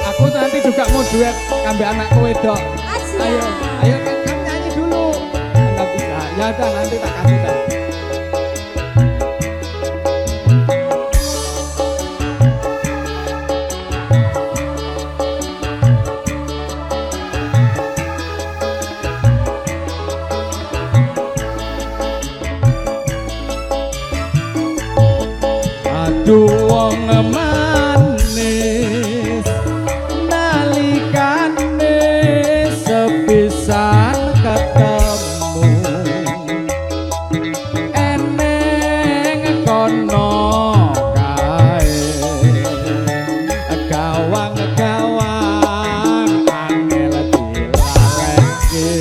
Aku nanti juga mau duet kambe anakku wedok. Ayo, ayo kamu nyanyi dulu. Enggak bisa. Ya udah nanti tak kasih dah. Aduh wong manis nalikane sepisan ketemu eneng kono kae gawang-gawang angel dilareke.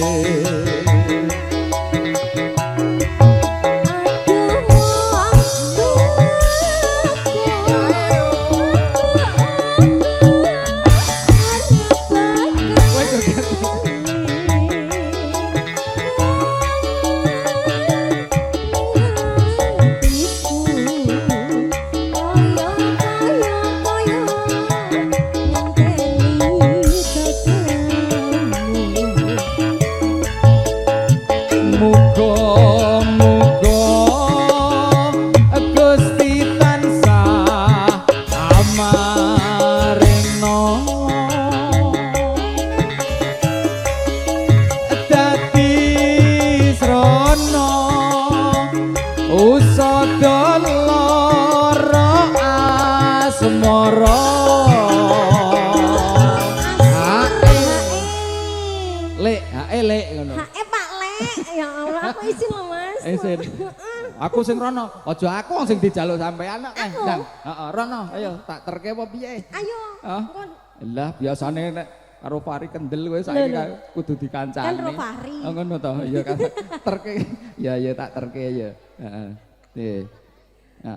Aku sing rono, aja aku sing dijaluk sampean kok. Ndang, heeh, rono, ayo tak terke apa piye? Ayo. Lah biasane nek karo Fari kendel kowe saiki kudu dikancani. Kan karo Fari. Oh ngono to, iya kan. Terke. Ya ya tak terke ya. Heeh. Nggih.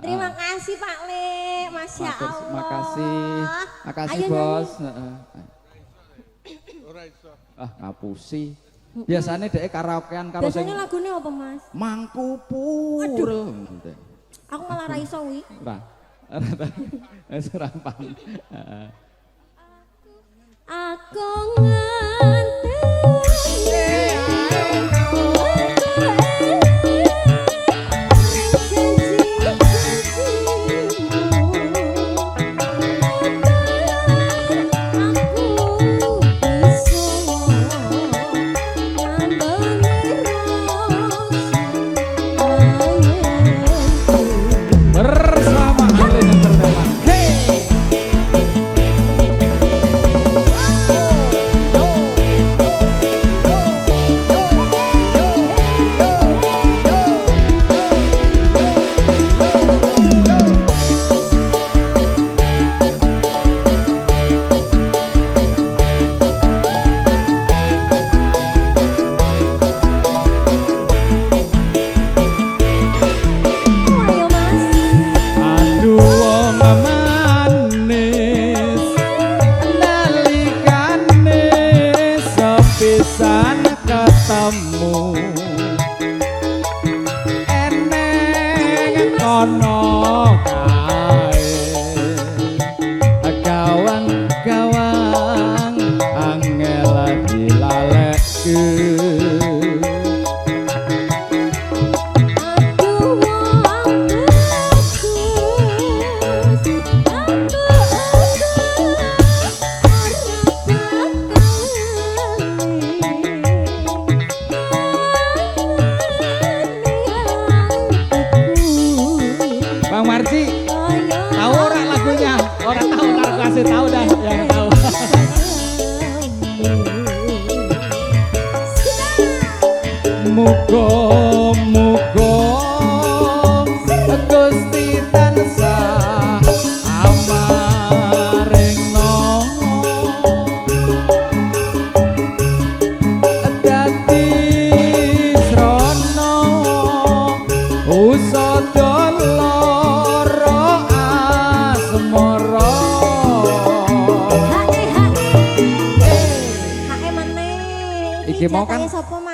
Terima kasih Pak Le, Masya Allah. Makasih. Makasih Bos. Heeh. Ora iso. Ah, ngapusi. Biasanya dek karaokean karo sing. Biasanya lagune apa Mas? Mangkupur. Aduh. Aku malah ra iso wi. Ora. Wis rampang. Heeh. Aku nganteni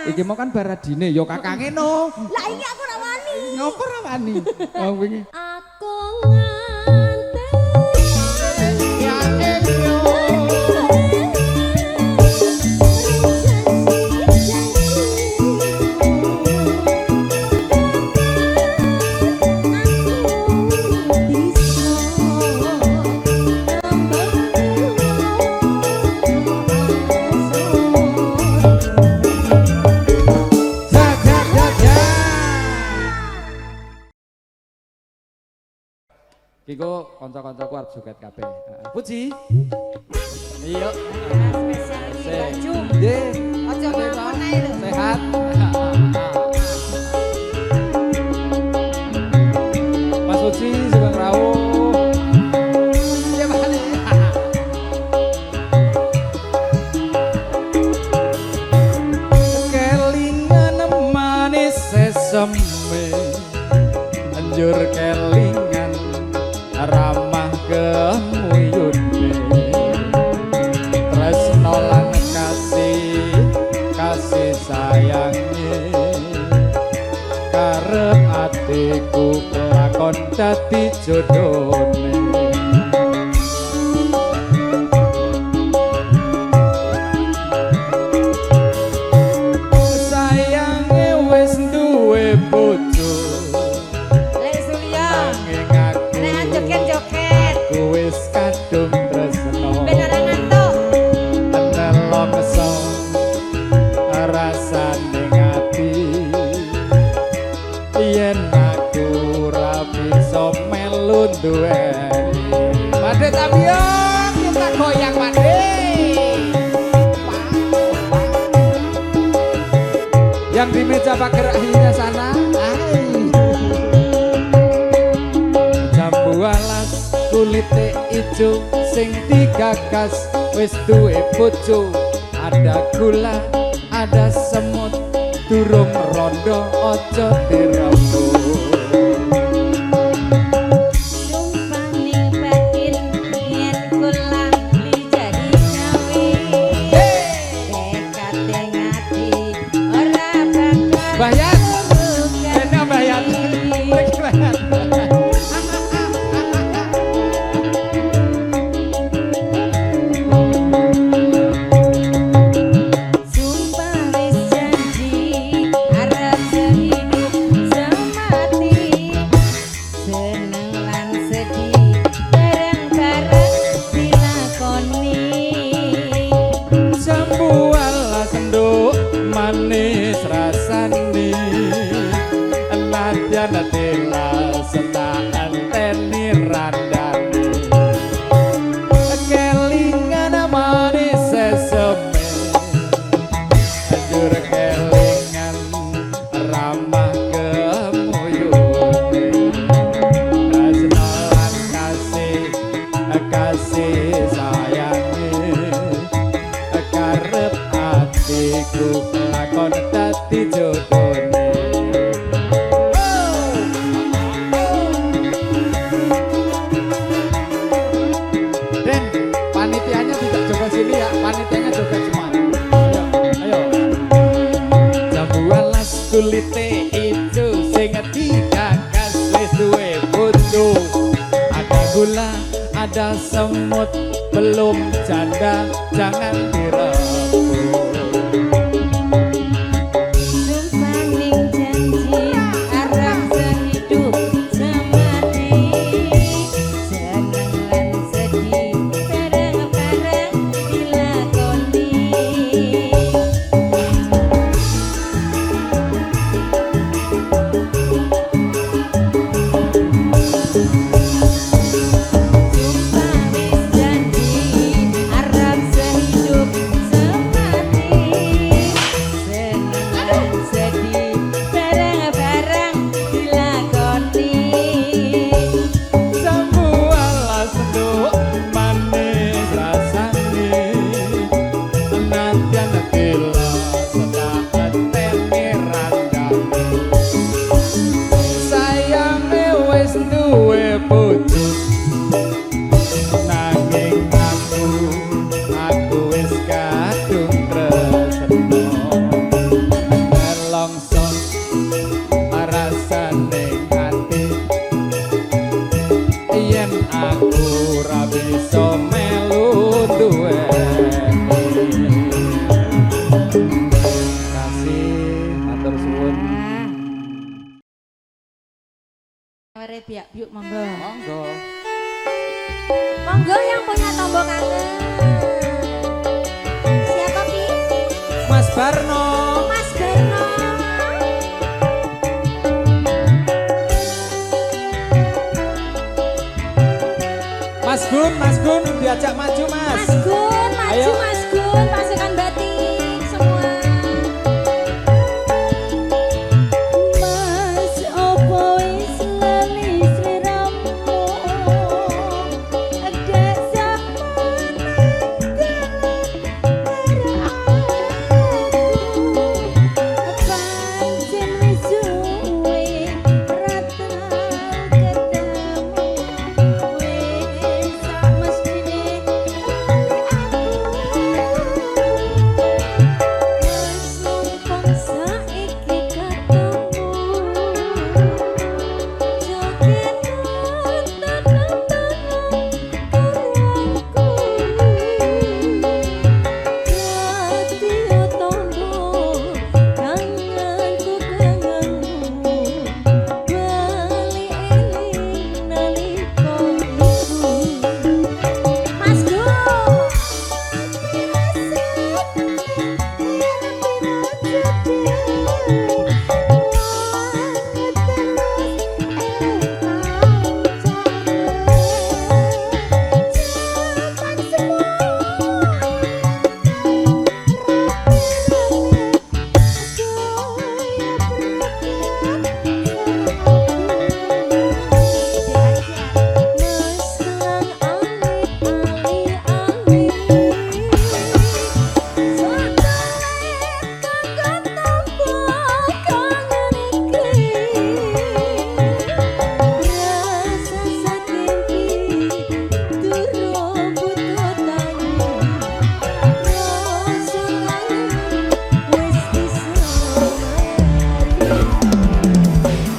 Iki mau kan Baradine, yo kakange no. Lah iki aku ora wani. Ngopo ora wani? Oh wingi. Aku nganteni ya Kiko kanca-kancaku arep joget kabeh. Puji. Iya. Nggih. Aja ngomong ae lho. Sehat. Mas Puji Sugeng Rawuh. Iya Pak. Kelingan manis sesame. Anjur kelingan ramah kemuyune tresno lan kasih sayangnya karep atiku kelakon dadi jodone sayange wis duwe bojo wis kadung tresno beneran ngantuk nelong so rasane ngati yen aku ra bisa melu duweni Pade Tabio kita goyang Pade yang di meja pagar akhirnya sana jambu alas kulite ijo sing digagas wis duwe bojo ada gula ada semut durung rondo aja dirambut sumpah ning batin yen kula li jadi kawin dekate ngati ora bakal bayat kena bayat mriki bayat manis rasane nadyan tela setak anteni randane kelingan manis seseme ajur kelingan ramah kemuyune asnalan kasih sayange karep atiku lakon dadi jodone Den, panitianya tidak joget sini ya, panitianya joget semua. Ayo, ayo. Jambu alas kulite ijo sing digagas wis duwe bojo. Ada gula, ada semut, belum janda, jangan direbut. Biak-biuk monggo. Monggo. Monggo yang punya tombol kangen. Siapa Pi? Mas Barno. Mas Barno. Mas Gun diajak maju Mas. Mas Gun, maju Ayo. Mas Gun, pasukan batik semua. Mas opo wis lali sliramu dek zaman pancen wis suwe rata ketemu wis sak mestine wis numpang saiki ketemu joget Mas Gun.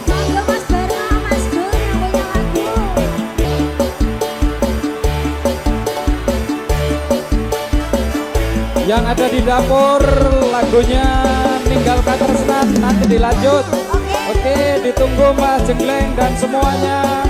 Monggo Mas Bara, Mas Gun yang punya lagu. Yang ada di dapur lagunya Ninggalkan Tresnan nanti dilanjut. Oke. Oke, ditunggu Mas Jengleng dan semuanya.